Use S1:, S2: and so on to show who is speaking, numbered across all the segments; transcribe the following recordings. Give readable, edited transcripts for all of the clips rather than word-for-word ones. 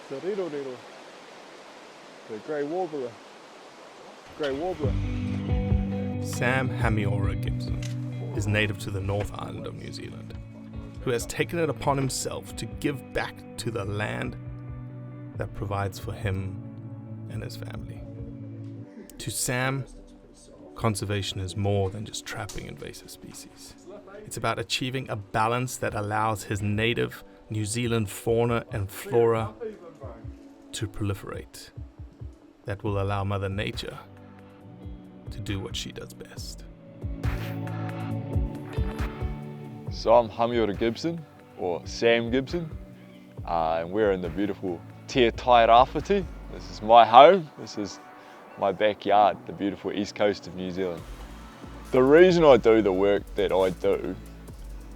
S1: It's a riddle. The grey warbler.
S2: Sam Hamiora Gibson is native to the North Island of New Zealand, who has taken it upon himself to give back to the land that provides for him and his family. To Sam, conservation is more than just trapping invasive species. It's about achieving a balance that allows his native New Zealand fauna and flora to proliferate, that will allow Mother Nature to do what she does best.
S3: So I'm Hamiora Gibson, or Sam Gibson, and we're in the beautiful Te Tairāwhiti. This is my home, this is my backyard, the beautiful east coast of New Zealand. The reason I do the work that I do,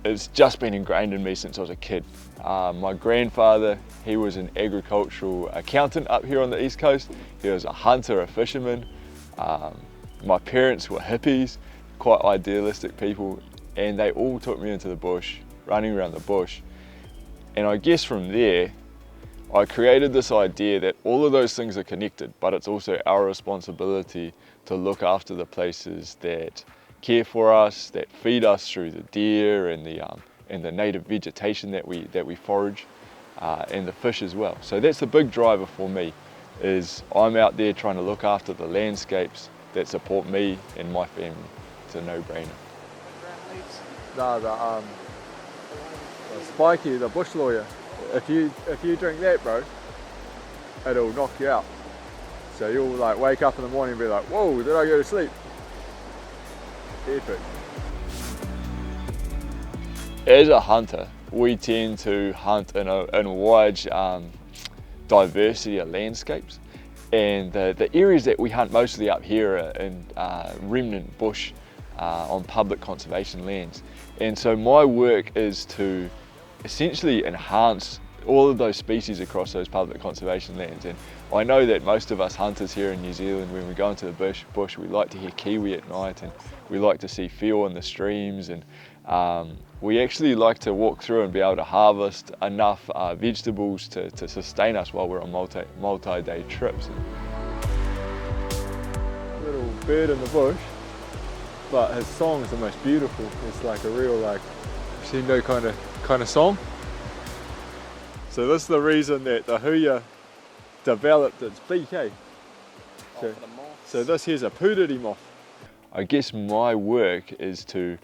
S3: it's just been ingrained in me since I was a kid. My grandfather, he was an agricultural accountant up here on the east coast. He was a hunter, a fisherman. My parents were hippies, quite idealistic people, and they all took me into the bush, running around the bush. And I guess from there, I created this idea that all of those things are connected, but it's also our responsibility to look after the places that care for us, that feed us through the deer and the native vegetation that we forage, and the fish as well. So that's the big driver for me, is I'm out there trying to look after the landscapes that support me and my family. It's a no-brainer.
S1: The spiky, the bush lawyer. If you drink that, bro, it'll knock you out. So you'll like wake up in the morning and be like, whoa, did I go to sleep? Epic.
S3: As a hunter, we tend to hunt in a wide diversity of landscapes, and the areas that we hunt mostly up here are in remnant bush on public conservation lands. And so my work is to essentially enhance all of those species across those public conservation lands. And I know that most of us hunters here in New Zealand, when we go into the bush, we like to hear kiwi at night, and we like to see feel in the streams, and we actually like to walk through and be able to harvest enough vegetables to sustain us while we're on multi-day trips.
S1: Little bird in the bush, but his song is the most beautiful. It's like a real crescendo kind of song. So this is the reason that the huia developed its beak, eh? So this here's a pūriri moth.
S3: I guess my work is to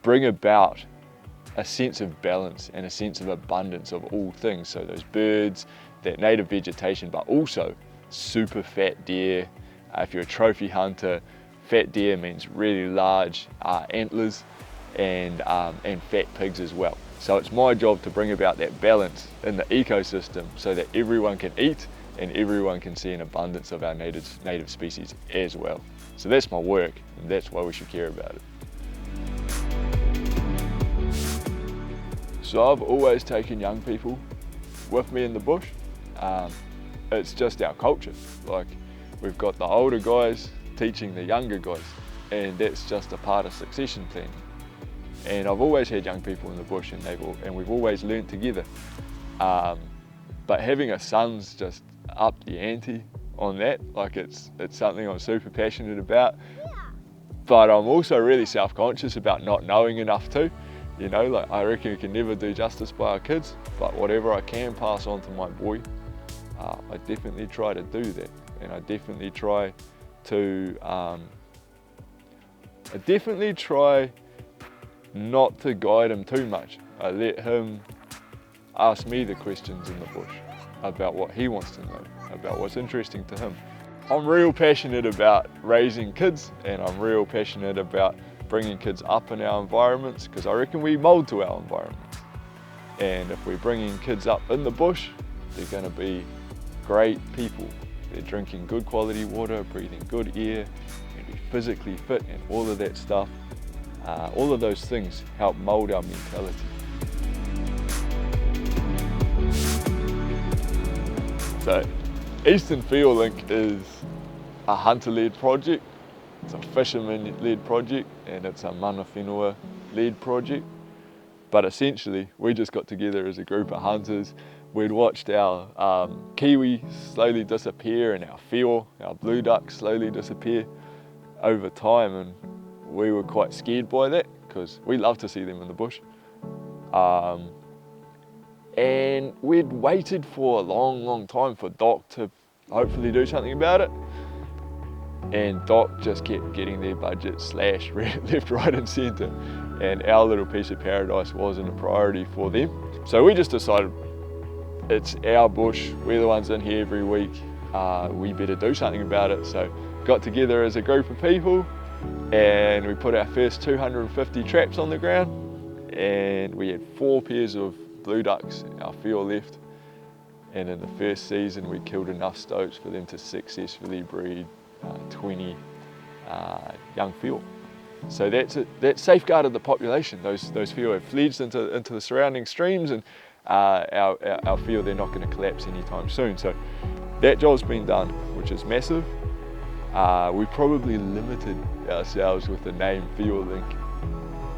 S3: bring about a sense of balance and a sense of abundance of all things. So those birds, that native vegetation, but also super fat deer. If you're a trophy hunter, fat deer means really large antlers, and fat pigs as well. So it's my job to bring about that balance in the ecosystem so that everyone can eat and everyone can see an abundance of our native species as well. So that's my work, and that's why we should care about it. So I've always taken young people with me in the bush. It's just our culture. Like, we've got the older guys teaching the younger guys, and that's just a part of succession planning. And I've always had young people in the bush, and we've always learnt together. But having a son's just up the ante on that. Like, it's something I'm super passionate about. But I'm also really self-conscious about not knowing enough too. You know, like, I reckon we can never do justice by our kids, but whatever I can pass on to my boy, I definitely try to do that. And I definitely try not to guide him too much. I let him ask me the questions in the bush about what he wants to know, about what's interesting to him. I'm real passionate about raising kids, and I'm real passionate about bringing kids up in our environments, because I reckon we mould to our environments. And if we're bringing kids up in the bush, they're going to be great people. They're drinking good quality water, breathing good air, and be physically fit, and all of that stuff. All of those things help mould our mentality. So, Eastern Whio Link is a hunter-led project, it's a fisherman-led project, and it's a mana whenua-led project. But essentially, we just got together as a group of hunters. We'd watched our kiwi slowly disappear and our whio, our blue duck, slowly disappear over time, and we were quite scared by that because we love to see them in the bush. And we'd waited for a long time for Doc to hopefully do something about it. And Doc just kept getting their budget slashed left, right and centre. And our little piece of paradise wasn't a priority for them. So we just decided it's our bush, we're the ones in here every week, we better do something about it. So got together as a group of people and we put our first 250 traps on the ground, and we had 4 pairs of blue ducks, our whio left, and in the first season we killed enough stoats for them to successfully breed 20 young whio. So that safeguarded the population. Those whio have fledged into the surrounding streams, and our whio, they're not going to collapse anytime soon. So that job's been done, which is massive. We probably limited ourselves with the name Whio Link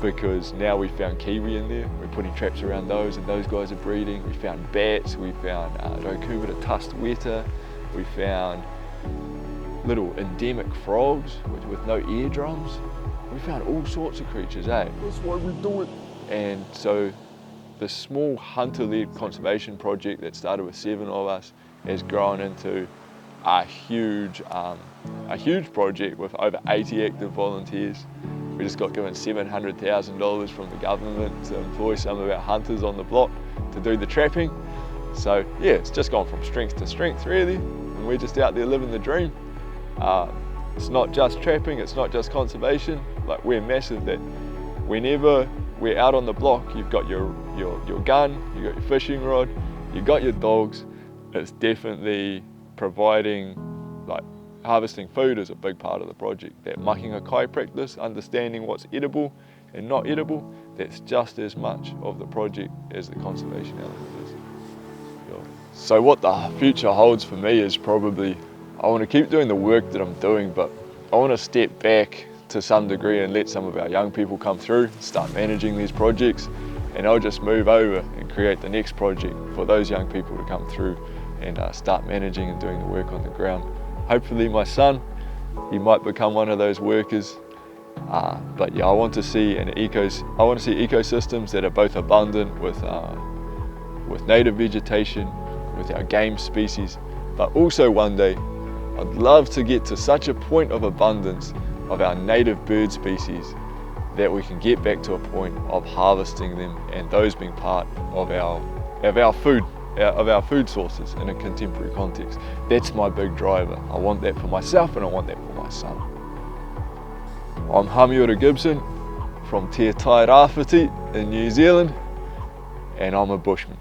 S3: because now we found kiwi in there. We're putting traps around those, and those guys are breeding. We found bats, we found Rokubita tusked weta, we found little endemic frogs with no eardrums. We found all sorts of creatures, eh? That's why we do it. And so the small hunter-led conservation project that started with 7 of us has grown into a huge project with over 80 active volunteers. We just got given $700,000 from the government to employ some of our hunters on the block to do the trapping. So yeah, it's just gone from strength to strength really, and we're just out there living the dream. It's not just trapping, it's not just conservation. Like, we're massive that whenever we're out on the block, you've got your gun, you've got your fishing rod, you've got your dogs. It's definitely providing, like, harvesting food is a big part of the project. That makinga kai practice, understanding what's edible and not edible, that's just as much of the project as the conservation element is. So what the future holds for me is probably, I want to keep doing the work that I'm doing, but I want to step back to some degree and let some of our young people come through, start managing these projects, and I'll just move over and create the next project for those young people to come through and start managing and doing the work on the ground. Hopefully my son, he might become one of those workers. But yeah, I want to see ecosystems that are both abundant with native vegetation, with our game species, but also one day I'd love to get to such a point of abundance of our native bird species that we can get back to a point of harvesting them and those being part of our food sources in a contemporary context. That's my big driver. I want that for myself and I want that for my son. I'm Hamiora Gibson from Te Tai Rāwhiti in New Zealand, and I'm a bushman.